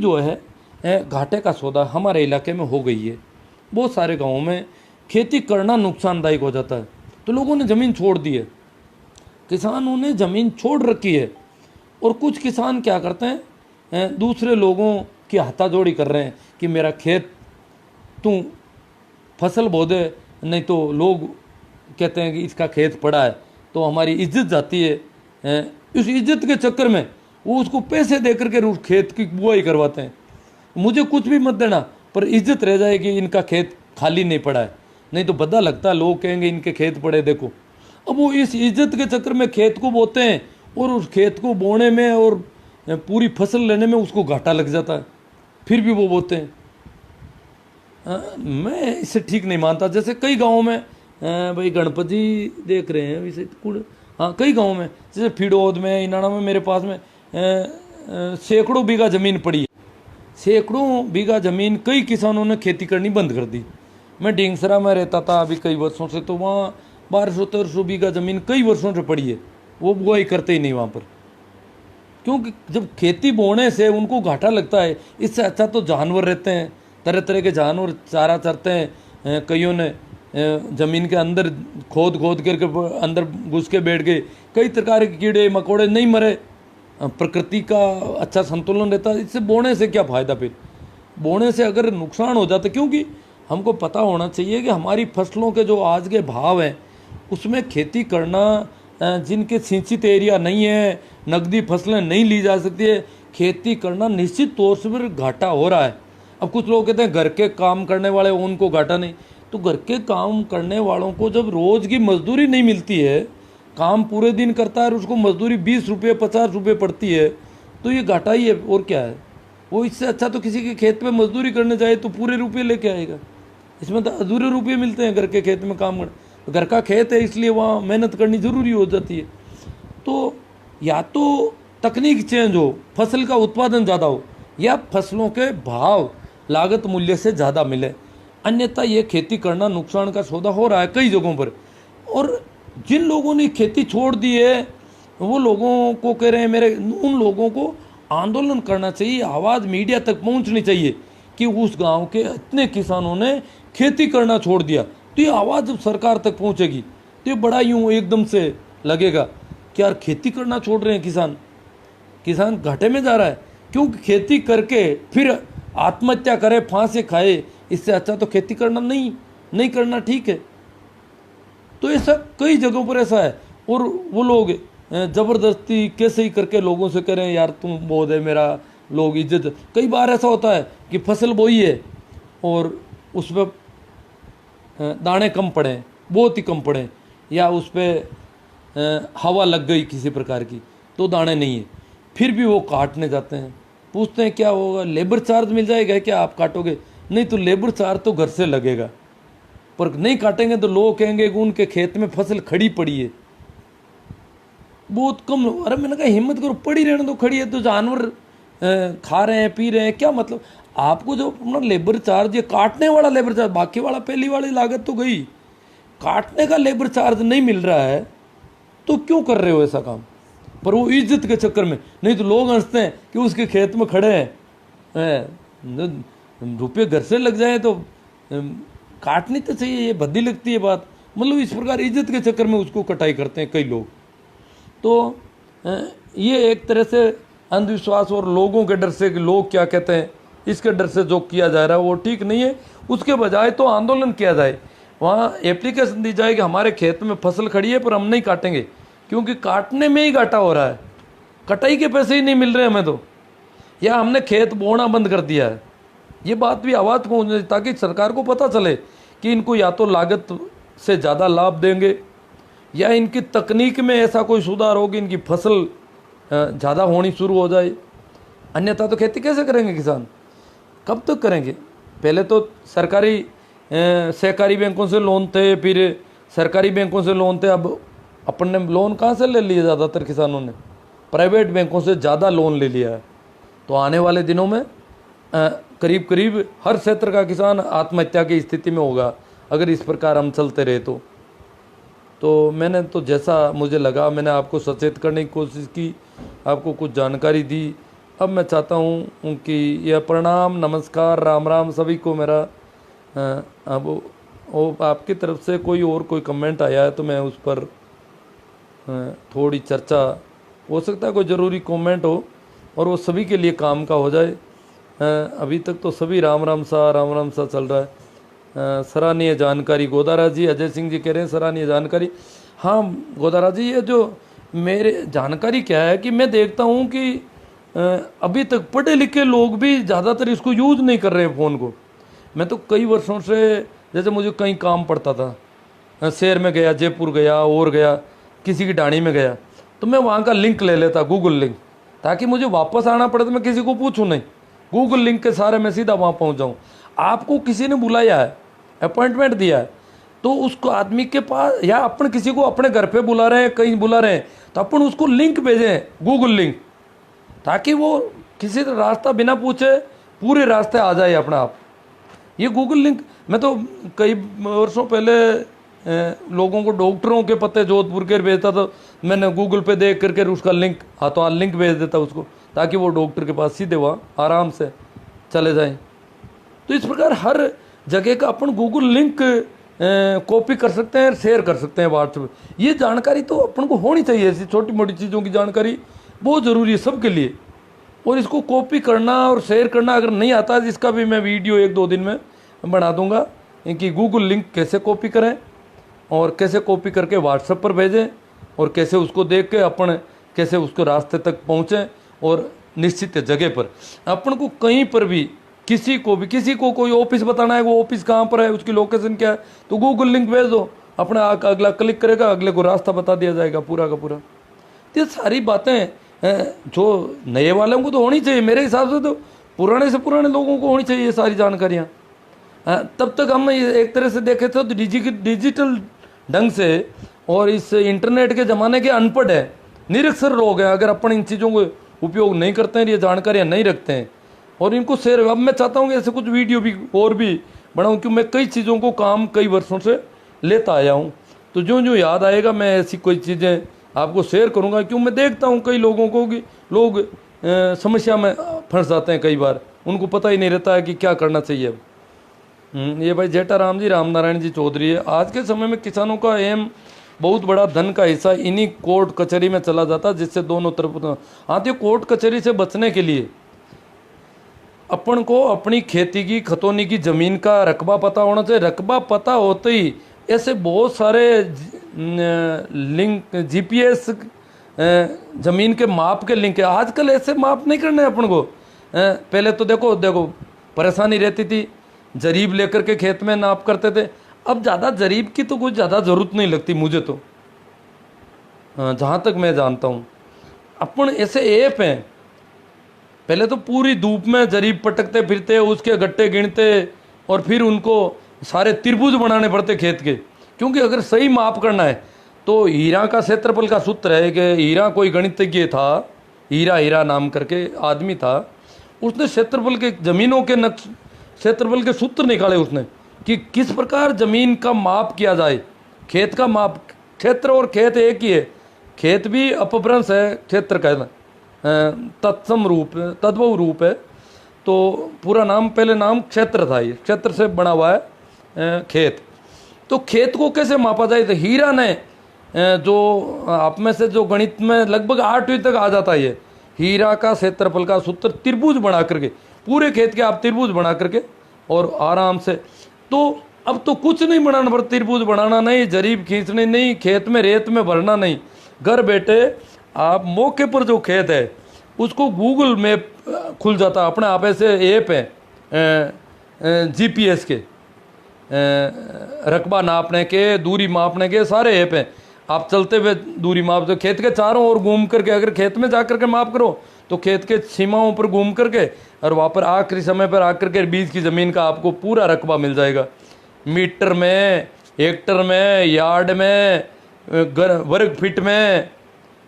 जो है घाटे का सौदा हमारे इलाके में हो गई है। बहुत सारे गाँवों में खेती करना नुकसानदायक हो जाता है, तो लोगों ने ज़मीन छोड़ दी है, किसानों ने ज़मीन छोड़ रखी है। और कुछ किसान क्या करते हैं, दूसरे लोगों की हाथाजोड़ी कर रहे हैं कि मेरा खेत तू फसल बो दे, नहीं तो लोग कहते हैं कि इसका खेत पड़ा है तो हमारी इज्जत जाती है। उस इज्जत के चक्कर में वो उसको पैसे दे करके उस खेत की बुआई करवाते हैं। मुझे कुछ भी मत देना, पर इज्जत रह जाएगी, इनका खेत खाली नहीं पड़ा है, नहीं तो बदा लगता है, लोग कहेंगे इनके खेत पड़े देखो। अब वो इस इज्जत के चक्कर में खेत को बोते हैं और उस खेत को बोने में और पूरी फसल लेने में उसको घाटा लग जाता है, फिर भी वो बोते हैं। मैं इसे ठीक नहीं मानता। जैसे कई गाँवों में भाई गणपति देख रहे हैं वैसे हाँ, कई गाँवों में जैसे फिड़ौद में, इनाड़ा में, मेरे पास में सैकड़ों बीघा ज़मीन पड़ी है। सैकड़ों बीघा ज़मीन कई किसानों ने खेती करनी बंद कर दी। मैं ढींगसरा में रहता था अभी कई वर्षों से, तो वहाँ 1200-1300 बीघा ज़मीन कई वर्षों से पड़ी है, वो बुआई करते ही नहीं वहाँ पर, क्योंकि जब खेती बोने से उनको घाटा लगता है। इससे अच्छा तो जानवर रहते हैं, तरह तरह के जानवर चारा चरते हैं। कईयों ने ज़मीन के अंदर खोद खोद करके अंदर घुस के बैठ गए, कई प्रकार के कीड़े मकोड़े नहीं मरे, प्रकृति का अच्छा संतुलन रहता है। इससे बोने से क्या फ़ायदा? फिर बोने से अगर नुकसान हो जाता, क्योंकि हमको पता होना चाहिए कि हमारी फसलों के जो आज के भाव हैं उसमें खेती करना, जिनके सिंचित एरिया नहीं है, नकदी फसलें नहीं ली जा सकती है, खेती करना निश्चित तौर से फिर घाटा हो रहा है। अब कुछ लोग कहते हैं घर के काम करने वाले उनको घाटा नहीं, तो घर के काम करने वालों को जब रोज़ की मजदूरी नहीं मिलती है, काम पूरे दिन करता है और उसको मजदूरी 20 रुपये 50 रुपये पड़ती है, तो ये घाटा ही है और क्या है। वो इससे अच्छा तो किसी के खेत में मजदूरी करने जाए तो पूरे रुपये लेके आएगा, इसमें तो अधूरे रुपये मिलते हैं घर के खेत में काम करने। तो घर का खेत है इसलिए वहाँ मेहनत करनी ज़रूरी हो जाती है। तो या तो तकनीक चेंज हो, फसल का उत्पादन ज़्यादा हो, या फसलों के भाव लागत मूल्य से ज़्यादा मिले, अन्यथा ये खेती करना नुकसान का सौदा हो रहा है कई जगहों पर। और जिन लोगों ने खेती छोड़ दी है वो लोगों को कह रहे हैं, मेरे उन लोगों को आंदोलन करना चाहिए, आवाज़ मीडिया तक पहुंचनी चाहिए कि उस गांव के इतने किसानों ने खेती करना छोड़ दिया। तो ये आवाज़ जब सरकार तक पहुंचेगी तो ये बड़ा यूँ एकदम से लगेगा कि यार खेती करना छोड़ रहे हैं किसान, किसान घाटे में जा रहा है, क्योंकि खेती करके फिर आत्महत्या करे, फांसी खाए, इससे अच्छा तो खेती करना नहीं करना ठीक है। तो ऐसा कई जगहों पर ऐसा है। और वो लोग ज़बरदस्ती कैसे ही करके लोगों से कह रहे हैं यार तुम बो दे मेरा, लोग इज्जत। कई बार ऐसा होता है कि फसल बोई है और उस पर दाने कम पड़े, बहुत ही कम पड़े, या उस पर हवा लग गई किसी प्रकार की तो दाने नहीं है, फिर भी वो काटने जाते हैं। पूछते हैं क्या होगा, लेबर चार्ज मिल जाएगा क्या आप काटोगे? नहीं, तो लेबर चार्ज तो घर से लगेगा, पर नहीं काटेंगे तो लोग कहेंगे कि उनके खेत में फसल खड़ी पड़ी है, बहुत कम। अरे मैंने कहा हिम्मत करो, पड़ी रहने दो, खड़ी है तो जानवर खा रहे हैं, पी रहे हैं, क्या मतलब। आपको जो अपना लेबर चार्ज, ये काटने वाला लेबर चार्ज, बाकी वाला पहली वाली लागत तो गई, काटने का लेबर चार्ज नहीं मिल रहा है तो क्यों कर रहे हो ऐसा काम? पर वो इज्जत के चक्कर में, नहीं तो लोग हंसते हैं कि उसके खेत में खड़े हैं, रुपये घर से लग जाए तो काटनी तो चाहिए, ये भद्दी लगती है बात। मतलब इस प्रकार इज्जत के चक्कर में उसको कटाई करते हैं कई लोग। तो ये एक तरह से अंधविश्वास और लोगों के डर से कि लोग क्या कहते हैं, इसके डर से जो किया जा रहा है वो ठीक नहीं है। उसके बजाय तो आंदोलन किया जाए, वहाँ एप्लीकेशन दी जाए कि हमारे खेत में फसल खड़ी है पर हम नहीं काटेंगे, क्योंकि काटने में ही घाटा हो रहा है, कटाई के पैसे ही नहीं मिल रहे हमें तो, या हमने खेत बोना बंद कर दिया है। ये बात भी आवाज़ पहुँचे ताकि सरकार को पता चले कि इनको या तो लागत से ज़्यादा लाभ देंगे या इनकी तकनीक में ऐसा कोई सुधार हो कि इनकी फसल ज़्यादा होनी शुरू हो जाए। अन्यथा तो खेती कैसे करेंगे किसान, कब तक करेंगे? पहले तो सरकारी सहकारी बैंकों से लोन थे, फिर सरकारी बैंकों से लोन थे, अब अपन ने लोन कहाँ से ले लिए? ज़्यादातर किसानों ने प्राइवेट बैंकों से ज़्यादा लोन ले लिया है। तो आने वाले दिनों में करीब करीब हर क्षेत्र का किसान आत्महत्या की स्थिति में होगा अगर इस प्रकार हम चलते रहे तो मैंने तो जैसा मुझे लगा मैंने आपको सचेत करने की कोशिश की, आपको कुछ जानकारी दी। अब मैं चाहता हूँ कि यह प्रणाम नमस्कार राम राम सभी को मेरा। अब वो आपकी तरफ से कोई कमेंट आया है तो मैं उस पर थोड़ी चर्चा, हो सकता है कोई ज़रूरी कमेंट हो और वो सभी के लिए काम का हो जाए। अभी तक तो सभी राम राम सा चल रहा है। सराहनीय जानकारी गोदारा जी, अजय सिंह जी कह रहे हैं सराहनीय जानकारी। हाँ गोदारा जी, ये जो मेरे जानकारी क्या है कि मैं देखता हूँ कि अभी तक पढ़े लिखे लोग भी ज़्यादातर इसको यूज़ नहीं कर रहे हैं फ़ोन को। मैं तो कई वर्षों से, जैसे मुझे कहीं काम पड़ता था, शहर में गया, जयपुर गया और गया, किसी की डाणी में गया, तो मैं वहाँ का लिंक ले लेता, गूगल लिंक, ताकि मुझे वापस आना पड़े तो मैं किसी को पूछूं नहीं, गूगल लिंक के सारे मैं सीधा वहाँ पहुँच जाऊँ। आपको किसी ने बुलाया है, अपॉइंटमेंट दिया है, तो उसको आदमी के पास, या अपन किसी को अपने घर पे बुला रहे हैं, कहीं बुला रहे हैं, तो अपन उसको लिंक भेजें, गूगल लिंक, ताकि वो किसी रास्ता बिना पूछे पूरे रास्ते आ जाए अपने आप। ये गूगल लिंक, मैं तो कई वर्षों पहले लोगों को डॉक्टरों के पते जोधपुर के भेजता था, मैंने गूगल पे देख करके उसका लिंक, हाथों हाथ लिंक भेज देता उसको, ताकि वो डॉक्टर के पास सीधे वहाँ आराम से चले जाएं। तो इस प्रकार हर जगह का अपन गूगल लिंक कॉपी कर सकते हैं, शेयर कर सकते हैं व्हाट्सएप। ये जानकारी तो अपन को होनी चाहिए, ऐसी छोटी मोटी चीज़ों की जानकारी बहुत ज़रूरी है सबके लिए। और इसको कॉपी करना और शेयर करना अगर नहीं आता है, इसका भी मैं वीडियो 1-2 दिन में बना दूंगा कि गूगल लिंक कैसे कॉपी करें और कैसे कॉपी करके व्हाट्सएप पर भेजें और कैसे उसको देख के अपन कैसे उसको रास्ते तक पहुँचें। और निश्चित जगह पर अपन को कहीं पर भी किसी को कोई ऑफिस बताना है, वो ऑफिस कहाँ पर है, उसकी लोकेशन क्या है, तो गूगल लिंक भेज दो, अपने अगला क्लिक करेगा, अगले को रास्ता बता दिया जाएगा पूरा का पूरा। ये सारी बातें जो नए वालों को तो होनी चाहिए, मेरे हिसाब से तो पुराने से पुराने लोगों को होनी चाहिए ये सारी जानकारियाँ। तब तक हम एक तरह से देखे तो डिजिटल ढंग से और इस इंटरनेट के ज़माने के अनपढ़ है, निरक्षर लोग हैं। अगर अपन इन चीज़ों को उपयोग नहीं करते हैं, ये जानकारियाँ नहीं रखते हैं और इनको शेयर, अब मैं चाहता हूँ कि ऐसे कुछ वीडियो भी और भी बनाऊँ, क्योंकि मैं कई चीज़ों को काम कई वर्षों से लेता आया हूँ। तो जो याद आएगा मैं ऐसी कोई चीज़ें आपको शेयर करूँगा, क्यों मैं देखता हूँ कई लोगों को कि लोग समस्या में फंस जाते हैं, कई बार उनको पता ही नहीं रहता है कि क्या करना चाहिए। अब ये भाई जेठाराम जी, रामनारायण जी चौधरी है। आज के समय में किसानों का एम बहुत बड़ा धन का हिस्सा इन्हीं कोर्ट कचहरी में चला जाता, जिससे दोनों तरफ। हाँ, तो कोर्ट कचहरी से बचने के लिए अपन को अपनी खेती की, खतौनी की ज़मीन का रकबा पता होना चाहिए। रकबा पता होते ही ऐसे बहुत सारे लिंक, जीपीएस, ज़मीन के माप के लिंक है। आजकल ऐसे माप नहीं करने अपन को। पहले तो देखो परेशानी रहती थी, जरीब लेकर के खेत में नाप करते थे। अब ज़्यादा जरीब की तो कुछ ज़्यादा ज़रूरत नहीं लगती मुझे तो, जहाँ तक मैं जानता हूँ। अपन ऐसे ऐप हैं, पहले तो पूरी धूप में जरीब पटकते फिरते, उसके गट्टे गिनते और फिर उनको सारे त्रिभुज बनाने पड़ते खेत के, क्योंकि अगर सही माप करना है तो हीरा का क्षेत्रफल का सूत्र है कि हीरा कोई गणितज्ञ था, हीरा नाम करके आदमी था, उसने क्षेत्रफल के, ज़मीनों के नक्श, क्षेत्रफल के सूत्र निकाले उसने कि किस प्रकार ज़मीन का माप किया जाए, खेत का माप। क्षेत्र और खेत एक ही है, खेत भी अपभ्रंश है, क्षेत्र का तत्सम रूप, तद्भव रूप है। तो पूरा नाम, पहले नाम क्षेत्र था, ये क्षेत्र से बना हुआ है खेत। तो खेत को कैसे मापा जाए, तो हीरा ने जो आप में से जो गणित में लगभग 8वीं तक आ जाता है, ये हीरा का क्षेत्रफल का सूत्र त्रिभुज बना करके, पूरे खेत के आप त्रिभुज बना करके और आराम से। तो अब तो कुछ नहीं बनाना पड़ता, त्रिभुज बनाना नहीं, जरीब खींचनी नहीं, खेत में रेत में भरना नहीं, घर बैठे आप मौके पर जो खेत है उसको गूगल मैप खुल जाता अपने आप। ऐसे ऐप है जीपीएस के, रकबा नापने के, दूरी मापने के सारे ऐप हैं। आप चलते हुए दूरी माप दो, खेत के चारों ओर घूम करके, अगर खेत में जा करके माप करो तो खेत के सीमाओं पर घूम करके और वहाँ पर आखिरी समय पर आकर के बीच की ज़मीन का आपको पूरा रकबा मिल जाएगा, मीटर में, हेक्टर में, यार्ड में, वर्ग फीट में,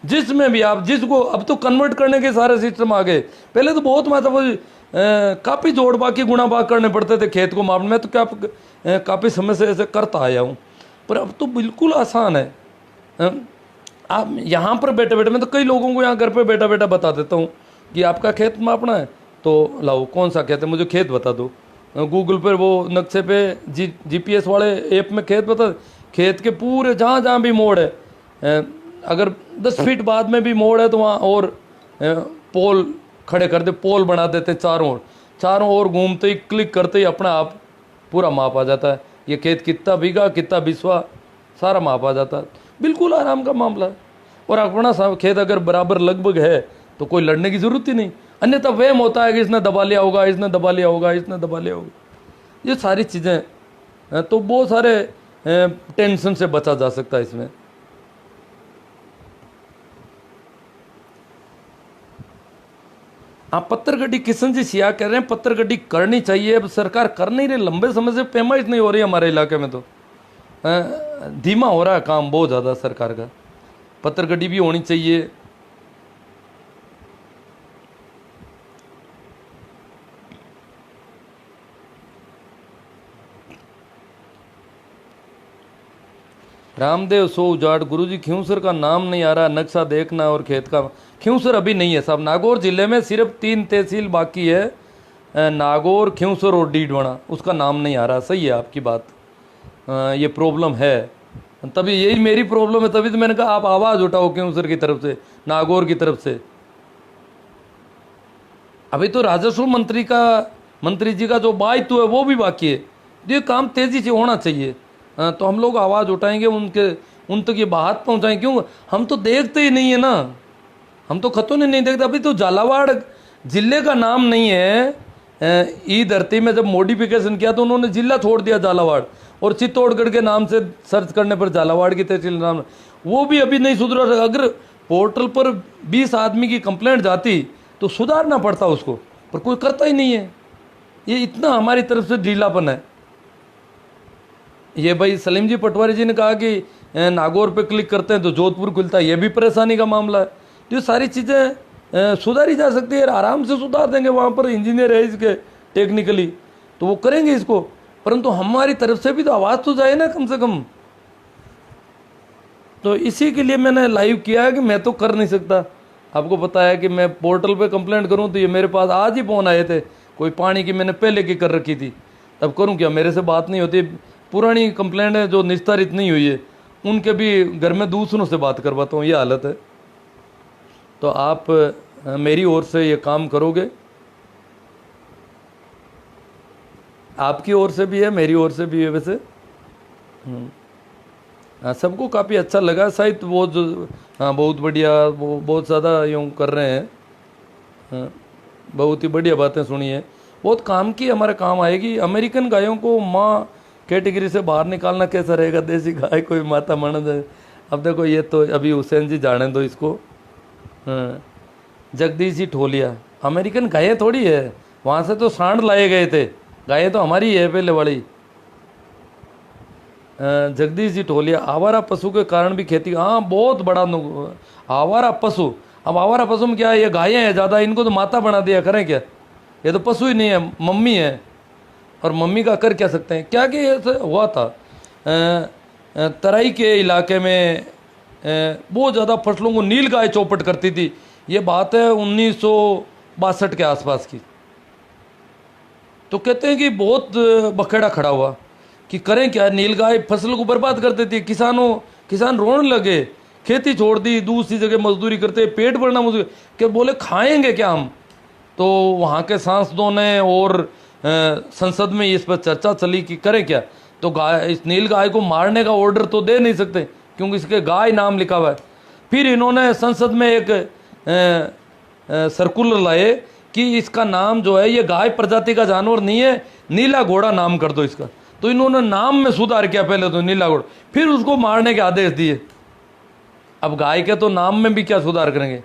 जिसमें भी आप, जिसको अब तो कन्वर्ट करने के सारे सिस्टम आ गए। पहले तो बहुत मतलब काफ़ी जोड़ बाकी गुणा भाग करने पड़ते थे खेत को मापने में, तो क्या काफ़ी समय से ऐसे करता आया हूँ, पर अब तो बिल्कुल आसान है। आप यहाँ पर बैठे बैठे, मैं तो कई लोगों को यहाँ घर पे बैठा बैठा बता देता हूँ, कि आपका खेत मापना है तो लाओ, कौन सा खेत है मुझे खेत बता दो। गूगल पर वो नक्शे पे जीपीएस वाले ऐप में खेत बता, खेत के पूरे जहाँ जहाँ भी मोड़ है, अगर 10 फीट बाद में भी मोड़ है तो वहाँ और पोल खड़े कर दे, पोल बना देते चारों ओर घूमते ही क्लिक करते ही अपना आप पूरा माप आ जाता है। ये खेत कितना बीघा कितना बिस्वा सारा माप आ जाता है, बिल्कुल आराम का मामला है। और अपना खेत अगर बराबर लगभग है तो कोई लड़ने की जरूरत ही नहीं, अन्यथा वहम होता है कि इसने दबा लिया होगा, इसने दबा लिया होगा, इसने दबा लिया होगा। ये सारी चीज़ें तो बहुत सारे टेंशन से बचा जा सकता है इसमें। आप पत्थरगड्डी किशन जी सिया कह रहे हैं पत्थरगड्डी करनी चाहिए, अब सरकार कर नहीं रही, लंबे समय से पैमाइश नहीं हो रही हमारे इलाके में, तो धीमा हो रहा है काम बहुत ज़्यादा सरकार का। पत्थरगड्डी भी होनी चाहिए। रामदेव सो उजाड़, गुरुजी ख्यूसर का नाम नहीं आ रहा, नक्शा देखना और खेत का। ख्यूसर अभी नहीं है साहब, नागौर जिले में सिर्फ 3 तहसील बाकी है, नागौर, ख्यूसर और डीडवाना, उसका नाम नहीं आ रहा। सही है आपकी बात, ये प्रॉब्लम है, तभी यही मेरी प्रॉब्लम है, तभी तो मैंने कहा आप आवाज़ उठाओ ख्यूसर की तरफ से, नागौर की तरफ से। अभी तो राजस्व मंत्री जी का जो दायित्व है वो भी बाकी है, ये काम तेज़ी से होना चाहिए। तो हम लोग आवाज़ उठाएंगे, उन तक ये बात पहुंचाएं। क्यों, हम तो देखते ही नहीं है ना, हम तो खतों ने नहीं देखते। अभी तो झालावाड़ जिले का नाम नहीं है। ई धरती में जब मॉडिफिकेशन किया तो उन्होंने जिला छोड़ दिया झालावाड़, और चित्तौड़गढ़ के नाम से सर्च करने पर झालावाड़ की तहसील नाम, वो भी अभी नहीं सुधरा। अगर पोर्टल पर 20 आदमी की कंप्लेंट जाती तो सुधारना पड़ता उसको, पर कोई करता ही नहीं है। ये इतना हमारी तरफ से ढीलापन है। ये भाई सलीम जी पटवारी जी ने कहा कि नागौर पे क्लिक करते हैं तो जोधपुर खुलता है, ये भी परेशानी का मामला है। तो ये सारी चीज़ें सुधारी जा सकती है, आराम से सुधार देंगे। वहाँ पर इंजीनियर है इसके टेक्निकली, तो वो करेंगे इसको, परंतु हमारी तरफ से भी तो आवाज़ तो जाए ना कम से कम। तो इसी के लिए मैंने लाइव किया है कि मैं तो कर नहीं सकता। आपको पता है कि मैं पोर्टल पे कंप्लेंट करूं तो ये मेरे पास आज ही फोन आए थे, कोई पानी की मैंने पहले की कर रखी थी, तब करूं क्या, मेरे से बात नहीं होती। पुरानी कंप्लेंट है जो निस्तारित नहीं हुई है, उनके भी घर में दूसरों से बात करवाता हूँ, ये हालत है। तो आप मेरी ओर से ये काम करोगे, आपकी ओर से भी है, मेरी ओर से भी है। वैसे सबको काफ़ी अच्छा लगा शायद, वो जो बहुत बढ़िया, वो बहुत ज़्यादा यूँ कर रहे हैं, बहुत ही बढ़िया बातें सुनी है, बहुत काम की, हमारे काम आएगी। अमेरिकन गायों को माँ कैटेगरी से बाहर निकालना कैसा रहेगा, देसी गाय कोई माता मानद है। अब देखो ये तो अभी हुसैन जी जाने दो इसको। जगदीश जी ठोलिया, अमेरिकन गायें थोड़ी है, वहाँ से तो सांड लाए गए थे, गायें तो हमारी है पहले वाली। जगदीश जी ठोलिया, आवारा पशु के कारण भी खेती, हाँ बहुत बड़ा आवारा पशु। अब आवारा पशु में क्या है, ये गायें हैं ज़्यादा, इनको तो माता बना दिया, करें क्या, ये तो पशु ही नहीं है, मम्मी है, और मम्मी का कर क्या सकते हैं। क्या कि ऐसा हुआ था तराई के इलाके में बहुत ज़्यादा फसलों को नील गाय चौपट करती थी। ये बात है 1962 के आसपास की। तो कहते हैं कि बहुत बखेड़ा खड़ा हुआ कि करें क्या, नील गाय फसल को बर्बाद कर देती है। किसान रोने लगे, खेती छोड़ दी, दूसरी जगह मजदूरी करते, पेट भरना मुश्किल, क्या बोले खाएंगे क्या हम। तो वहाँ के सांसदों ने और संसद में इस पर चर्चा चली कि करें क्या। तो गाय, इस नील गाय को मारने का ऑर्डर तो दे नहीं सकते क्योंकि इसके गाय नाम लिखा हुआ है। फिर इन्होंने संसद में एक सर्कुलर लाए कि इसका नाम जो है, ये गाय प्रजाति का जानवर नहीं है, नीला घोड़ा नाम कर दो इसका। तो इन्होंने नाम में सुधार किया, पहले तो नीला घोड़ा, फिर उसको मारने के आदेश दिए। अब गाय के तो नाम में भी क्या सुधार करेंगे,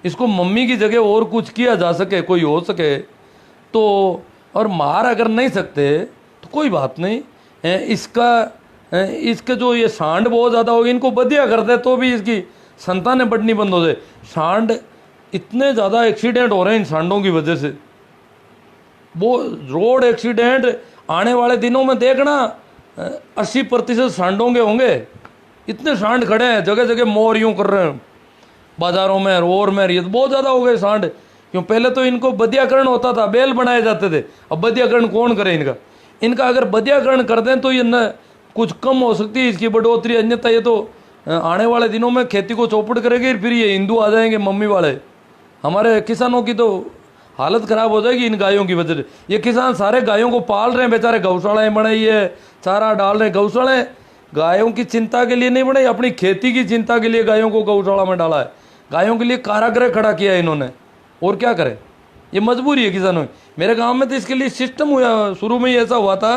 इसको मम्मी की जगह और कुछ किया जा सके, कोई हो सके तो। और मार अगर नहीं सकते तो कोई बात नहीं, इसके जो ये सांड बहुत ज़्यादा हो गई, इनको बदिया कर दे तो भी इसकी संतानें बढ़नी बंद हो जाए। सांड इतने ज़्यादा एक्सीडेंट हो रहे हैं इन सांडों की वजह से, वो रोड एक्सीडेंट आने वाले दिनों में देखना 80% सांडों के होंगे। इतने सांड खड़े हैं, जगह जगह मोर यूँ कर रहे हैं बाज़ारों में, रोड में, ये तो बहुत ज़्यादा हो गए सांड। क्यों? पहले तो इनको बधियाकरण होता था, बैल बनाए जाते थे। अब बधियाकरण कौन करे इनका अगर बधियाकरण कर दें तो ये न कुछ कम हो सकती है इसकी बढ़ोतरी, अन्यथा ये तो आने वाले दिनों में खेती को चौपट करेगी, फिर ये हिंदू आ जाएंगे मम्मी वाले। हमारे किसानों की तो हालत खराब हो जाएगी इन गायों की वजह से। ये किसान सारे गायों को पाल रहे हैं बेचारे, गौशालाएं बनाई है, चारा डाल रहे हैं। गौशालाएं गायों की चिंता के लिए नहीं बनाई, अपनी खेती की चिंता के लिए गायों को गौशाला में डाला है। गायों के लिए कारागृह खड़ा किया है इन्होंने, और क्या करें? ये मजबूरी है किसानों की। मेरे गांव में तो इसके लिए सिस्टम हुआ, शुरू में ही ऐसा हुआ था,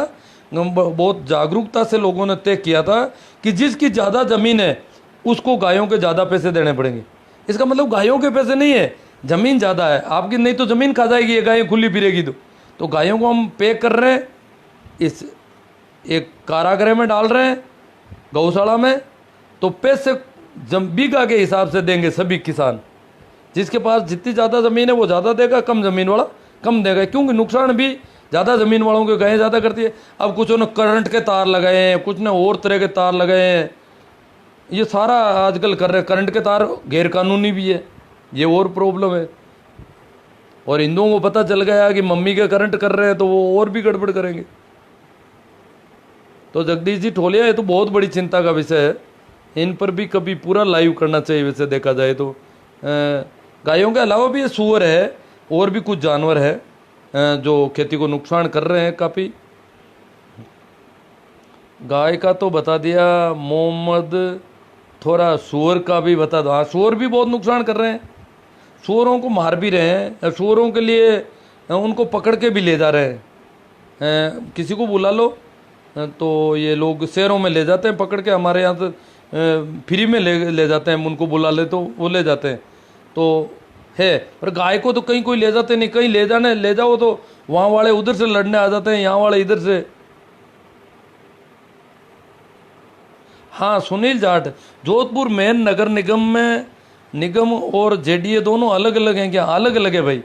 बहुत जागरूकता से लोगों ने तय किया था कि जिसकी ज़्यादा ज़मीन है उसको गायों के ज़्यादा पैसे देने पड़ेंगे। इसका मतलब गायों के पैसे नहीं है, ज़मीन ज़्यादा है आपकी, नहीं तो ज़मीन खा जाएगी ये गायें खुली फिरेगी। तो गायों को हम पे कर रहे हैं, इस एक कारागृह में डाल रहे हैं, गौशाला में, तो पैसे बीघा के हिसाब से देंगे सभी किसान। जिसके पास जितनी ज़्यादा ज़मीन है वो ज़्यादा देगा, कम ज़मीन वाला कम देगा, क्योंकि नुकसान भी ज़्यादा ज़मीन वालों के गायें ज़्यादा करती है। अब कुछ ने करंट के तार लगाए हैं, कुछ ने और तरह के तार लगाए हैं, ये सारा आजकल कर रहे हैं। करंट के तार गैर कानूनी भी है, ये और प्रॉब्लम है। और हिंदुओं को पता चल गया कि मम्मी के करंट कर रहे हैं तो वो और भी गड़बड़ करेंगे। तो जगदीश जी ठोलिया, ये तो बहुत बड़ी चिंता का विषय है, इन पर भी कभी पूरा लाइव करना चाहिए। वैसे देखा जाए तो गायों के अलावा भी ये सूअर है और भी कुछ जानवर है जो खेती को नुकसान कर रहे हैं काफ़ी। गाय का तो बता दिया मोहम्मद, थोड़ा सूअर का भी बता दो। हाँ, सूअर भी बहुत नुकसान कर रहे हैं, सूअरों को मार भी रहे हैं, सूअरों के लिए उनको पकड़ के भी ले जा रहे हैं। किसी को बुला लो तो ये लोग शहरों में ले जाते हैं पकड़ के, हमारे यहाँ तो फ्री में ले जाते हैं, उनको बुला ले तो वो ले जाते हैं। तो है, पर गाय को तो कहीं कोई ले जाते नहीं, कहीं ले जाओ तो वहाँ वाले उधर से लड़ने आ जाते हैं, यहाँ वाले इधर से। हाँ, सुनील जाट, जोधपुर मेन नगर निगम में निगम और जेडीए दोनों अलग अलग हैं क्या? अलग अलग है भाई।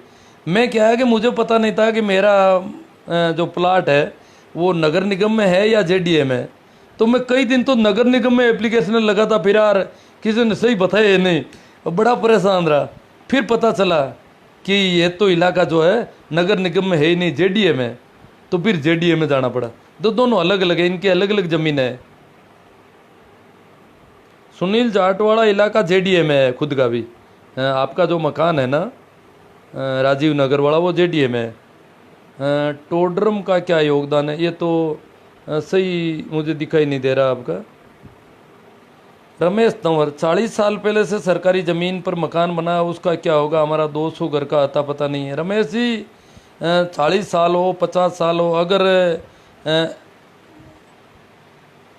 मैं क्या है कि मुझे पता नहीं था कि मेरा जो प्लाट है वो नगर निगम में है या जेडीए में। तो मैं कई दिन तो नगर निगम में एप्लीकेशन लगा था, फिर यार किसी ने सही बताया नहीं, बड़ा परेशान रहा। फिर पता चला कि ये तो इलाका जो है नगर निगम में है ही नहीं, जेडीए में। तो फिर जेडीए में जाना पड़ा। दोनों अलग अलग है, इनकी अलग अलग ज़मीन है। सुनील जाट वाला इलाका जेडीए में है खुद का भी। आपका जो मकान है ना राजीव नगर वाला, वो जेडीए में है। टोडरम का क्या योगदान है ये तो सही मुझे दिखाई नहीं दे रहा आपका। रमेश तंवर, 40 साल पहले से सरकारी ज़मीन पर मकान बना, उसका क्या होगा? हमारा 200 घर का अता पता नहीं है। रमेश जी, 40 साल हो 50 साल हो, अगर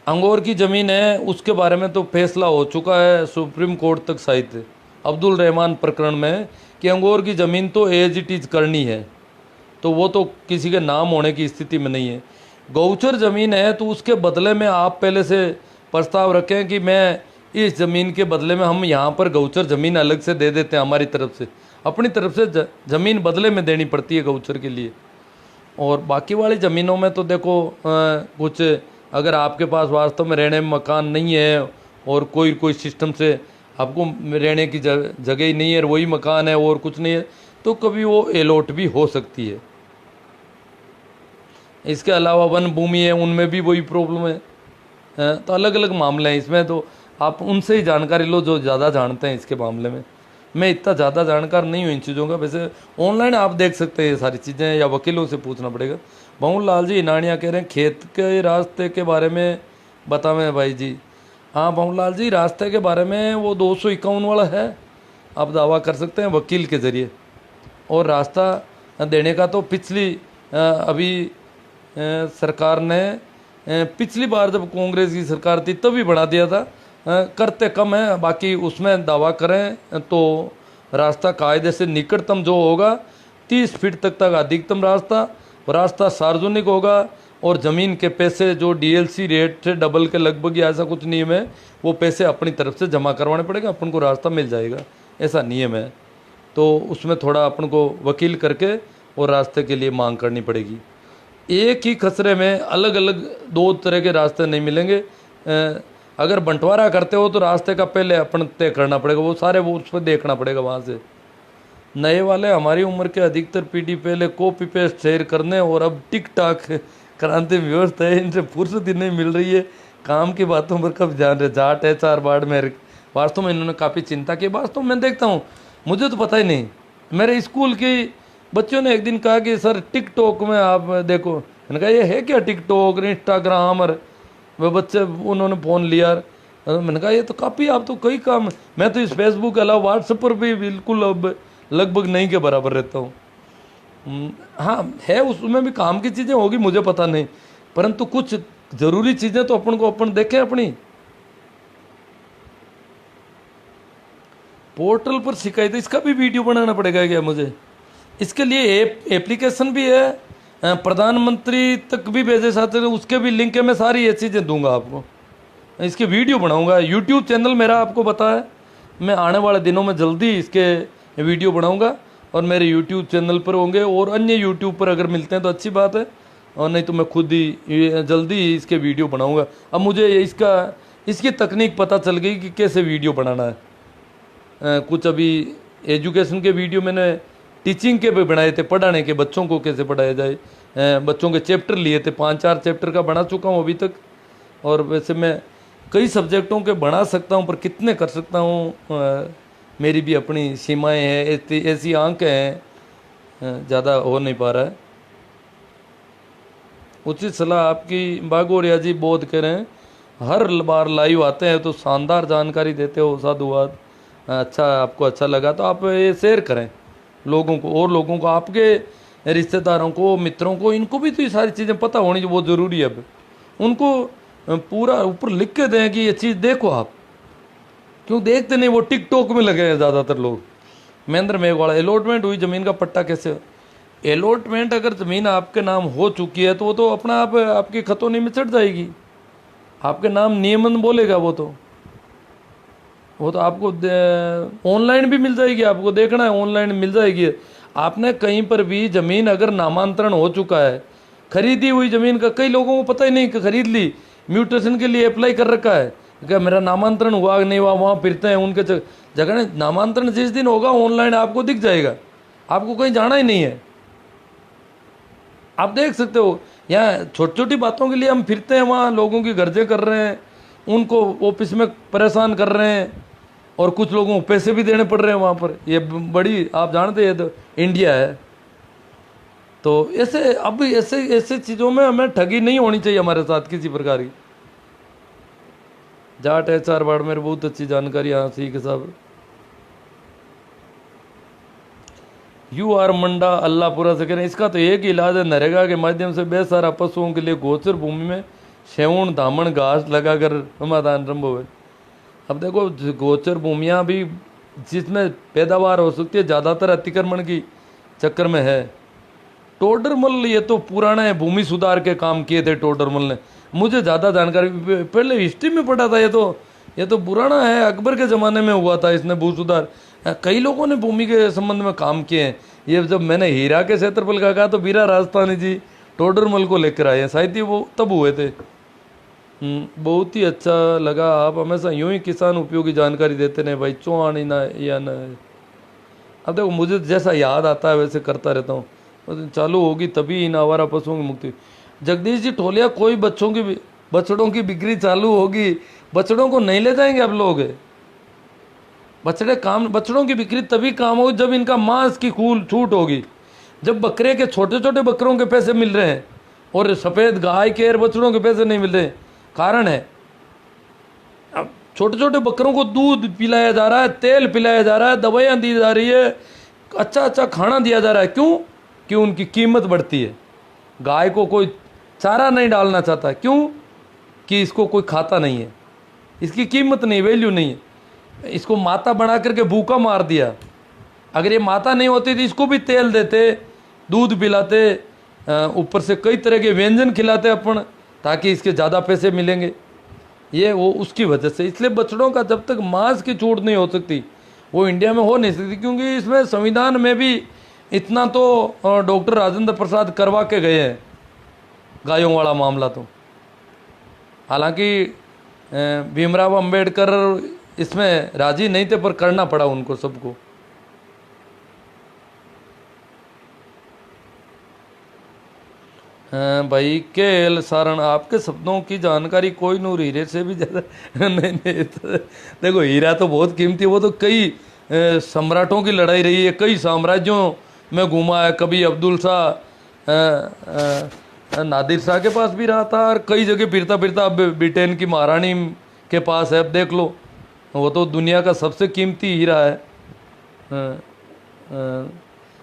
अंगोर की ज़मीन है उसके बारे में तो फैसला हो चुका है सुप्रीम कोर्ट तक साहित्य अब्दुल रहमान प्रकरण में कि अंगोर की ज़मीन तो एज इट इज़ करनी है, तो वो तो किसी के नाम होने की स्थिति में नहीं है। गौचर ज़मीन है तो उसके बदले में आप पहले से प्रस्ताव रखें कि मैं इस ज़मीन के बदले में हम यहाँ पर गौचर ज़मीन अलग से दे देते हैं, हमारी तरफ से, अपनी तरफ से ज़मीन बदले में देनी पड़ती है गौचर के लिए। और बाकी वाली ज़मीनों में तो देखो कुछ अगर आपके पास वास्तव में रहने में मकान नहीं है और कोई सिस्टम से आपको रहने की जगह ही नहीं है, वही मकान है और कुछ नहीं है, तो कभी वो एलोट भी हो सकती है। इसके अलावा वन भूमि है, उनमें भी वही प्रॉब्लम है। तो अलग अलग मामले हैं इसमें, तो आप उनसे ही जानकारी लो जो ज़्यादा जानते हैं इसके मामले में। मैं इतना ज़्यादा जानकार नहीं हूँ इन चीज़ों का। वैसे ऑनलाइन आप देख सकते हैं ये सारी चीज़ें, या वकीलों से पूछना पड़ेगा। बहुल लाल जी इनानिया कह रहे हैं खेत के रास्ते के बारे में बतावें भाई जी। हाँ बहुल लाल जी, रास्ते के बारे में वो 251 वाला है, आप दावा कर सकते हैं वकील के ज़रिए। और रास्ता देने का तो पिछली अभी सरकार ने पिछली बार जब कांग्रेस की सरकार थी तभी बढ़ा दिया था, करते कम है। बाकी उसमें दावा करें तो रास्ता कायदे से निकटतम जो होगा 30 फीट तक अधिकतम रास्ता सार्वजनिक होगा। और ज़मीन के पैसे जो डीएलसी रेट से डबल के लगभग या ऐसा कुछ नियम है, वो पैसे अपनी तरफ से जमा करवाने पड़ेगा, अपन को रास्ता मिल जाएगा, ऐसा नियम है। तो उसमें थोड़ा अपन को वकील करके और रास्ते के लिए मांग करनी पड़ेगी। एक ही खसरे में अलग अलग 2 तरह के रास्ते नहीं मिलेंगे। अगर बंटवारा करते हो तो रास्ते का पहले अपन तय करना पड़ेगा, वो सारे वो उस पर देखना पड़ेगा वहाँ से। नए वाले हमारी उम्र के अधिकतर पीढ़ी पहले कॉपी पेस्ट शेयर करने और अब टिक टाक क्रांति व्यस्त है, इनसे फुर्सत ही नहीं मिल रही है, काम की बातों पर कब ध्यान रहे। जाट है 4 बाढ़ में। वास्तव में इन्होंने काफ़ी चिंता की। वास्तव में मैं देखता हूँ, मुझे तो पता ही नहीं। मेरे स्कूल के बच्चों ने एक दिन कहा कि सर टिकटॉक में आप देखो। मैंने कहा ये है क्या टिकटॉक, इंस्टाग्राम? और वह बच्चे उन्होंने फ़ोन लिया। मैंने कहा ये तो काफ़ी, आप तो कई काम। मैं तो इस फेसबुक के अलावा व्हाट्सएप पर भी बिल्कुल अब लगभग नहीं के बराबर रहता हूँ। हाँ है, उसमें भी काम की चीज़ें होगी, मुझे पता नहीं, परंतु कुछ ज़रूरी चीज़ें तो अपन देखें अपनी। पोर्टल पर शिकायत, इसका भी वीडियो बनाना पड़ेगा क्या मुझे? इसके लिए एप्लीकेशन भी है, प्रधानमंत्री तक भी भेजे साथ, उसके भी लिंक है। मैं सारी ये चीज़ें दूंगा आपको, इसके वीडियो बनाऊंगा। यूट्यूब चैनल मेरा आपको पता है, मैं आने वाले दिनों में जल्दी इसके वीडियो बनाऊंगा और मेरे यूट्यूब चैनल पर होंगे, और अन्य यूट्यूब पर अगर मिलते हैं तो अच्छी बात है, और नहीं तो मैं खुद ही जल्दी ही इसके वीडियो बनाऊंगा। अब मुझे इसकी तकनीक पता चल गई कि कैसे वीडियो बनाना है। कुछ अभी एजुकेशन के वीडियो मैंने टीचिंग के भी बनाए थे, पढ़ाने के, बच्चों को कैसे पढ़ाया जाए, बच्चों के चैप्टर लिए थे, 5-4 चैप्टर का बना चुका हूँ अभी तक। और वैसे मैं कई सब्जेक्टों के बना सकता हूँ, पर कितने कर सकता हूँ, मेरी भी अपनी सीमाएं हैं, ऐसी आंखें हैं, ज़्यादा हो नहीं पा रहा है। उचित सलाह आपकी बागोरिया जी बोध कह रहे हैं। हर बार लाइव आते हैं तो शानदार जानकारी देते हो, साधुवाद। अच्छा, आपको अच्छा लगा तो आप ये शेयर करें लोगों को, और लोगों को, आपके रिश्तेदारों को, मित्रों को, इनको भी तो ये सारी चीज़ें पता होनी जो बहुत ज़रूरी है। अब उनको पूरा ऊपर लिख के दें कि ये चीज़ देखो आप, क्यों देखते नहीं? वो टिकटॉक में लगे हैं ज़्यादातर लोग। महेंद्र मेघवाड़ा, अलॉटमेंट हुई ज़मीन का पट्टा कैसे? अलॉटमेंट अगर ज़मीन आपके नाम हो चुकी है तो वो तो अपना आप आपकी खतौनी में चढ़ जाएगी, आपके नाम नियमन बोलेगा। वो तो आपको ऑनलाइन भी मिल जाएगी, आपको देखना है, ऑनलाइन मिल जाएगी। आपने कहीं पर भी ज़मीन अगर नामांतरण हो चुका है, खरीदी हुई ज़मीन का, कई लोगों को पता ही नहीं कि खरीद ली, म्यूटेशन के लिए अप्लाई कर रखा है, क्या मेरा नामांतरण हुआ नहीं हुआ, वहाँ फिरते हैं उनके जगह। नामांतरण जिस दिन होगा ऑनलाइन आपको दिख जाएगा, आपको कहीं जाना ही नहीं है। आप देख सकते हो, यहाँ छोटी छोटी बातों के लिए हम फिरते हैं, वहाँ लोगों की गर्जें कर रहे हैं, उनको ऑफिस में परेशान कर रहे हैं, और कुछ लोगों को पैसे भी देने पड़ रहे हैं वहाँ पर। ये बड़ी, आप जानते हैं, तो इंडिया है। तो ऐसे अब ऐसे चीज़ों में हमें ठगी नहीं होनी चाहिए हमारे साथ किसी प्रकार की। जाट है 4 बाढ़, मेरे बहुत अच्छी जानकारी यहाँ सीख साहब। UR मंडा अल्लाहपुरा से कह रहे हैं, इसका तो एक ही इलाज है, नरेगा के माध्यम से बेसहारा पशुओं के लिए गोचर भूमि में सेवण धामण घास लगाकर समाधान संभव है। अब देखो, गोचर भूमियाँ भी जिसमें पैदावार हो सकती है, ज़्यादातर अतिक्रमण की चक्कर में है। टोडरमल, ये तो पुराना है, भूमि सुधार के काम किए थे टोडरमल ने, मुझे ज़्यादा जानकारी, पहले हिस्ट्री में पढ़ा था। ये तो पुराना है, अकबर के ज़माने में हुआ था इसने भू सुधार। कई लोगों ने भूमि के संबंध में काम किए हैं। ये जब मैंने हीरा के क्षेत्रफल का कहा तो बीरा राजस्थानी जी टोडरमल को लेकर आए हैं, शायद वो तब हुए थे। बहुत ही अच्छा लगा, आप हमेशा यूं ही किसान उपयोगी जानकारी देते रहे भाई। चौहान ही ना या न, अब देखो मुझे जैसा याद आता है वैसे करता रहता हूँ। चालू होगी तभी इन आवारा पशुओं की मुक्ति। जगदीश जी टोलिया, कोई बछड़ों की बिक्री चालू होगी, बछड़ों को नहीं ले जाएंगे आप लोग? बछड़ों की बिक्री तभी काम होगी जब इनका मांस की छूट होगी, जब बकरे के छोटे छोटे बकरों के पैसे मिल रहे हैं और सफ़ेद गाय के और बछड़ों के पैसे नहीं मिल रहे। कारण है, अब छोटे छोटे बकरों को दूध पिलाया जा रहा है, तेल पिलाया जा रहा है, दवाइयाँ दी जा रही है, अच्छा खाना दिया जा रहा है। क्यों? क्यों? उनकी कीमत बढ़ती है। गाय को कोई चारा नहीं डालना चाहता, क्यों? कि इसको कोई खाता नहीं है, इसकी कीमत नहीं, वैल्यू नहीं है। इसको माता बना करके भूखा मार दिया। अगर ये माता नहीं होती तो इसको भी तेल देते, दूध पिलाते, ऊपर से कई तरह के व्यंजन खिलाते अपन, ताकि इसके ज़्यादा पैसे मिलेंगे। ये वो उसकी वजह से, इसलिए बछड़ों का जब तक मांस की छूट नहीं हो सकती, वो इंडिया में हो नहीं सकती। क्योंकि इसमें संविधान में भी इतना तो डॉक्टर राजेंद्र प्रसाद करवा के गए हैं गायों वाला मामला। तो हालांकि भीमराव अंबेडकर इसमें राजी नहीं थे, पर करना पड़ा उनको सबको। भाई के एल सारण, आपके शब्दों की जानकारी कोई नूर हीरे से भी ज़्यादा नहीं नहीं देखो हीरा तो बहुत कीमती है, वो तो कई सम्राटों की लड़ाई रही है, कई साम्राज्यों में घूमा है, कभी अब्दुल शाह नादिर शाह के पास भी रहा था, और कई जगह फिरता फिरता अब ब्रिटेन की महारानी के पास है। अब देख लो, वो तो दुनिया का सबसे कीमती हीरा है।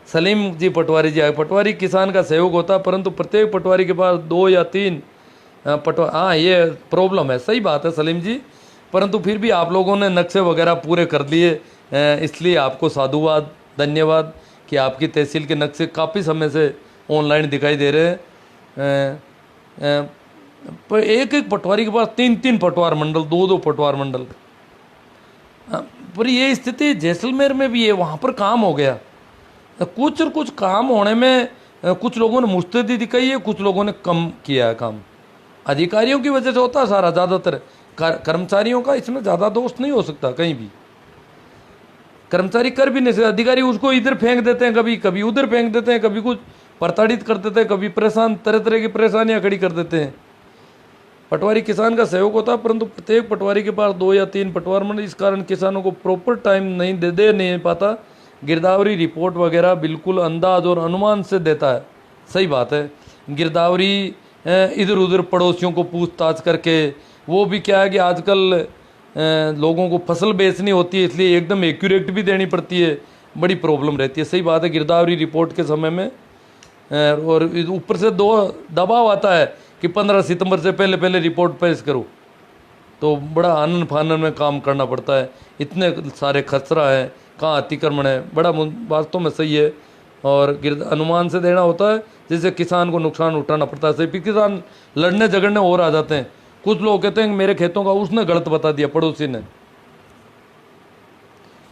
सलीम जी पटवारी जी आए, पटवारी किसान का सहयोग होता है, परंतु प्रत्येक पटवारी के पास 2 या 3 पटवारी, हाँ ये प्रॉब्लम है, सही बात है सलीम जी, परंतु फिर भी आप लोगों ने नक्शे वगैरह पूरे कर लिए, इसलिए आपको साधुवाद, धन्यवाद कि आपकी तहसील के नक्शे काफ़ी समय से ऑनलाइन दिखाई दे रहे हैं। पर एक एक पटवारी के पास 3-3 पटवार मंडल, 2-2 पटवार मंडल। पर ये स्थिति जैसलमेर में भी है, वहाँ पर काम हो गया, कुछ और कुछ काम होने में कुछ लोगों ने मुस्तैदी दिखाई है, कुछ लोगों ने कम किया है काम। अधिकारियों की वजह से होता है सारा, ज़्यादातर कर्मचारियों का इसमें ज़्यादा दोष नहीं हो सकता कहीं भी। कर्मचारी कर भी नहीं सकते, अधिकारी उसको इधर फेंक देते हैं, कभी कभी उधर फेंक देते हैं, कभी कुछ प्रताड़ित कर देते हैं, कभी परेशान, तरह तरह की परेशानियां खड़ी कर देते हैं। पटवारी किसान का सहयोग होता है, परंतु प्रत्येक पटवारी के पास 2 या 3 पटवार मंडल, इस कारण किसानों को प्रॉपर टाइम नहीं दे नहीं पाता। गिरदावरी रिपोर्ट वगैरह बिल्कुल अंदाज और अनुमान से देता है, सही बात है। गिरदावरी इधर उधर पड़ोसियों को पूछताछ करके, वो भी क्या है कि आजकल लोगों को फसल बेचनी होती है, इसलिए एकदम एक्यूरेट भी देनी पड़ती है, बड़ी प्रॉब्लम रहती है, सही बात है। गिरदावरी रिपोर्ट के समय में और ऊपर से 2 दबाव आता है कि 15 सितंबर से पहले पहले रिपोर्ट पेश करो, तो बड़ा आनन फानन में काम करना पड़ता है, इतने सारे खसरा है, कहाँ अतिक्रमण है, बड़ा वास्तव में सही है। और अनुमान से देना होता है, जिससे किसान को नुकसान उठाना पड़ता है, सही। किसान लड़ने झगड़ने और आ जाते हैं, कुछ लोग कहते हैं मेरे खेतों का उसने गलत बता दिया, पड़ोसी ने।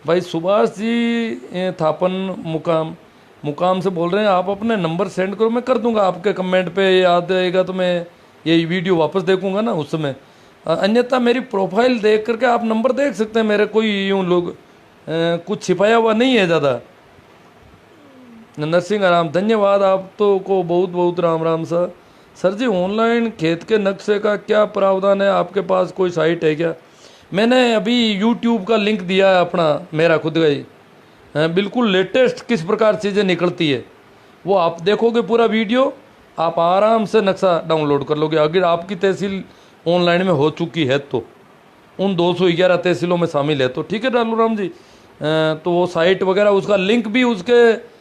भाई सुभाष जी थापन मुकाम से बोल रहे हैं, आप अपने नंबर सेंड करो, मैं कर दूंगा आपके कमेंट पे, याद आएगा तो मैं ये वीडियो वापस देखूंगा ना उस समय। अन्यथा मेरी प्रोफाइल देख करके आप नंबर देख सकते हैं मेरे, कोई यूँ लोग कुछ छिपाया हुआ नहीं है ज़्यादा। नरसिंह राम, धन्यवाद आप तो को बहुत बहुत राम राम सर जी। ऑनलाइन खेत के नक्शे का क्या प्रावधान है, आपके पास कोई साइट है क्या? मैंने अभी यूट्यूब का लिंक दिया है अपना, मेरा खुद का ही, बिल्कुल लेटेस्ट किस प्रकार चीज़ें निकलती है वो आप देखोगे पूरा वीडियो, आप आराम से नक्शा डाउनलोड कर लोगे। अगर आपकी तहसील ऑनलाइन में हो चुकी है तो, उन 211 तहसीलों में शामिल है तो, ठीक है डालू राम जी। तो वो साइट वगैरह, उसका लिंक भी उसके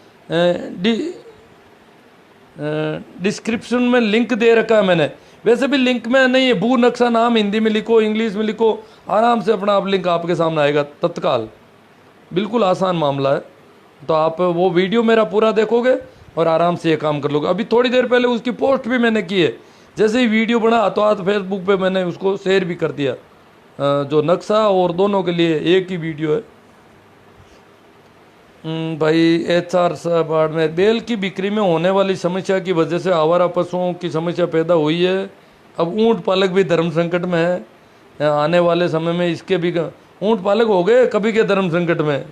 डिस्क्रिप्शन में लिंक दे रखा है मैंने। वैसे भी लिंक में नहीं है, भू नक्शा नाम हिंदी में लिखो, इंग्लिश में लिखो, आराम से अपना आप लिंक आपके सामने आएगा तत्काल, बिल्कुल आसान मामला है। तो आप वो वीडियो मेरा पूरा देखोगे और आराम से ये काम कर लोगे। अभी थोड़ी देर पहले उसकी पोस्ट भी मैंने की है, जैसे ही वीडियो बना तो आज फेसबुक पे मैंने उसको शेयर भी कर दिया, जो नक्शा और दोनों के लिए एक ही वीडियो है। भाई HR बाड़मेर, बेल की बिक्री में होने वाली समस्या की वजह से आवारा पशुओं की समस्या पैदा हुई है। अब ऊंट पालक भी धर्म संकट में है, आने वाले समय में इसके भी ऊंट पालक हो गए कभी के धर्म संकट में।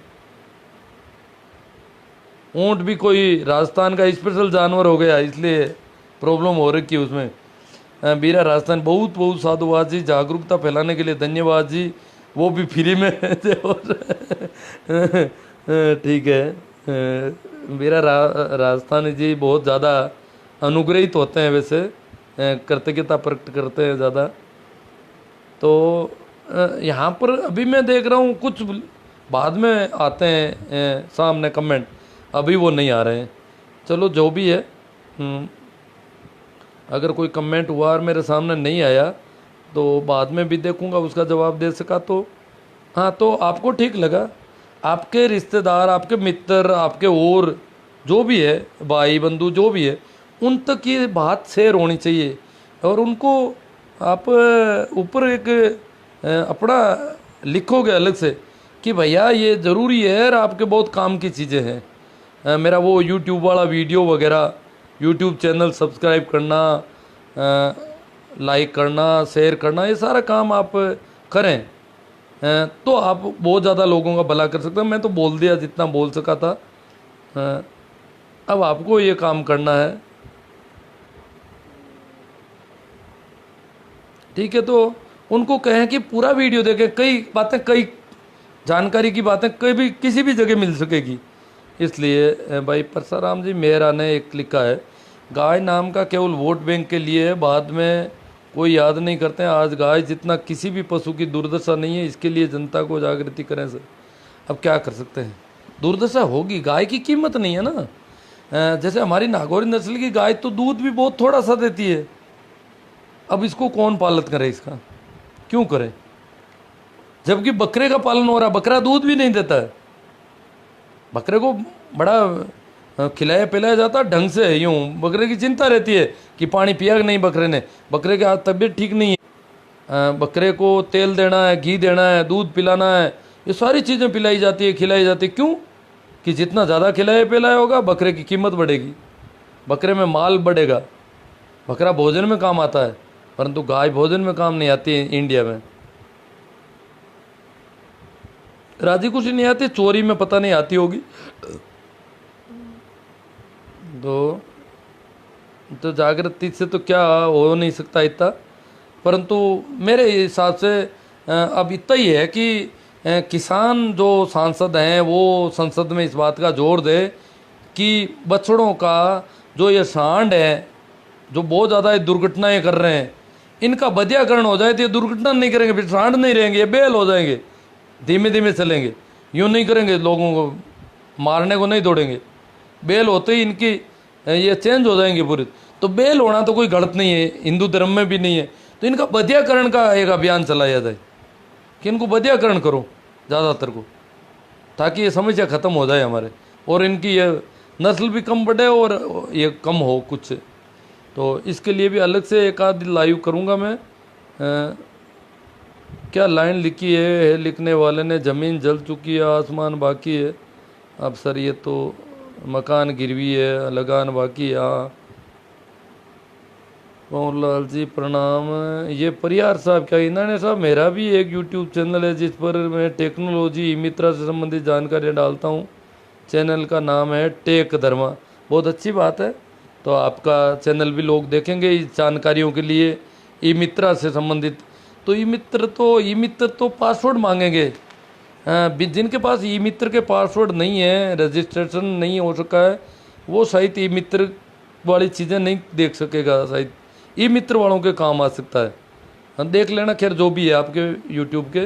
ऊंट भी कोई राजस्थान का स्पेशल जानवर हो गया, इसलिए प्रॉब्लम हो रखी है उसमें। बीरा राजस्थान, बहुत बहुत साधुवाद जी, जागरूकता फैलाने के लिए धन्यवाद जी, वो भी फ्री में ठीक है। मेरा राजस्थानी जी बहुत ज़्यादा अनुग्रहित होते हैं, वैसे कृतज्ञता प्रकट करते हैं ज़्यादा। तो यहाँ पर अभी मैं देख रहा हूँ कुछ बाद में आते हैं सामने कमेंट, अभी वो नहीं आ रहे हैं। चलो जो भी है, अगर कोई कमेंट हुआ और मेरे सामने नहीं आया तो बाद में भी देखूँगा, उसका जवाब दे सका तो। हाँ, तो आपको ठीक लगा, आपके रिश्तेदार, आपके मित्र, आपके और जो भी है भाई बंधु जो भी है, उन तक ये बात शेयर होनी चाहिए। और उनको आप ऊपर एक अपना लिखोगे अलग से कि भैया ये ज़रूरी है और आपके बहुत काम की चीज़ें हैं। मेरा वो यूट्यूब वाला वीडियो वगैरह, यूट्यूब चैनल सब्सक्राइब करना, लाइक करना, शेयर करना, ये सारा काम आप करें तो आप बहुत ज़्यादा लोगों का भला कर सकते हैं। मैं तो बोल दिया जितना बोल सका था, अब आपको ये काम करना है। ठीक है, तो उनको कहें कि पूरा वीडियो देखें, कई बातें, कई जानकारी की बातें कभी किसी भी जगह मिल सकेगी। इसलिए भाई परसाराम जी मेहरा ने एक लिखा है, गाय नाम का केवल वोट बैंक के लिए है, बाद में कोई याद नहीं करते हैं। आज गाय जितना किसी भी पशु की दुर्दशा नहीं है, इसके लिए जनता को जागृति करें सर। अब क्या कर सकते हैं, दुर्दशा होगी, गाय की कीमत नहीं है ना। जैसे हमारी नागौरी नस्ल की गाय तो दूध भी बहुत थोड़ा सा देती है। अब इसको कौन पालन करे, इसका क्यों करे, जबकि बकरे का पालन हो रहा है, बकरा दूध भी नहीं देता है। बकरे को बड़ा खिलाया पिलाया जाता है ढंग से, यूं बकरे की चिंता रहती है कि पानी पिया कि नहीं बकरे ने, बकरे के आज तबीयत ठीक नहीं है, बकरे को तेल देना है, घी देना है, दूध पिलाना है, ये सारी चीज़ें पिलाई जाती है, खिलाई जाती है। क्यों कि जितना ज़्यादा खिलाया पिलाया होगा बकरे की कीमत बढ़ेगी, बकरे में माल बढ़ेगा। बकरा भोजन में काम आता है, परंतु गाय भोजन में काम नहीं आती है इंडिया में। राजी खुशी नहीं आती, चोरी में पता नहीं आती होगी। तो जागृति से तो क्या हो नहीं सकता इतना, परंतु मेरे हिसाब से अब इतना ही है कि किसान जो सांसद हैं वो संसद में इस बात का जोर दे कि बछड़ों का जो ये सांड है, जो बहुत ज़्यादा ये दुर्घटनाएं कर रहे हैं, इनका बधियाकरण हो जाए तो ये दुर्घटना नहीं करेंगे, फिर सांड नहीं रहेंगे, ये बेल हो जाएंगे, धीमे धीमे चलेंगे, यूँ नहीं करेंगे, लोगों को मारने को नहीं दौड़ेंगे। बेल होते ही इनकी ये चेंज हो जाएंगे पूरे। तो बेल होना तो कोई गलत नहीं है, हिंदू धर्म में भी नहीं है, तो इनका बधियाकरण का एक अभियान चलाया जाए कि इनको बधियाकरण करो ज़्यादातर को, ताकि ये समस्या ख़त्म हो जाए हमारे, और इनकी ये नस्ल भी कम बढ़े और ये कम हो कुछ। तो इसके लिए भी अलग से एक आध लाइव करूँगा मैं। क्या लाइन लिखी है लिखने वाले ने, ज़मीन जल चुकी है, आसमान बाकी है। अब सर ये तो मकान गिरवी है, लगान बाकी है। हाँ पवन लाल जी प्रणाम। ये परियार साहब क्या इन्होंने साहब, मेरा भी एक यूट्यूब चैनल है जिस पर मैं टेक्नोलॉजी ई मित्रा से संबंधित जानकारियाँ डालता हूँ। चैनल का नाम है टेक धर्मा। बहुत अच्छी बात है, तो आपका चैनल भी लोग देखेंगे इस जानकारियों के लिए ई मित्रा से संबंधित। तो ई मित्र तो पासवर्ड मांगेंगे। जिनके पास ई मित्र के पासवर्ड नहीं है, रजिस्ट्रेशन नहीं हो सका है, वो शायद ई मित्र वाली चीज़ें नहीं देख सकेगा, शायद ई मित्र वालों के काम आ सकता है। देख लेना, खैर जो भी है आपके यूट्यूब के,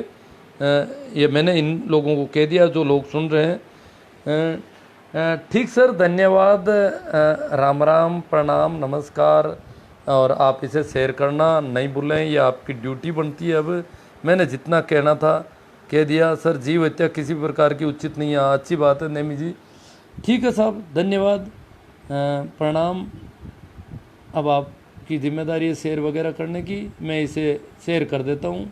ये मैंने इन लोगों को कह दिया जो लोग सुन रहे हैं। ठीक सर, धन्यवाद, राम राम, प्रणाम, नमस्कार। और आप इसे शेयर करना नहीं भूलें, ये आपकी ड्यूटी बनती है। अब मैंने जितना कहना था कह दिया सर। जीव हत्या किसी प्रकार की उचित नहीं है। अच्छी बात है नेमी जी, ठीक है साहब, धन्यवाद, प्रणाम। अब आपकी जिम्मेदारी है शेयर वगैरह करने की, मैं इसे शेयर कर देता हूँ।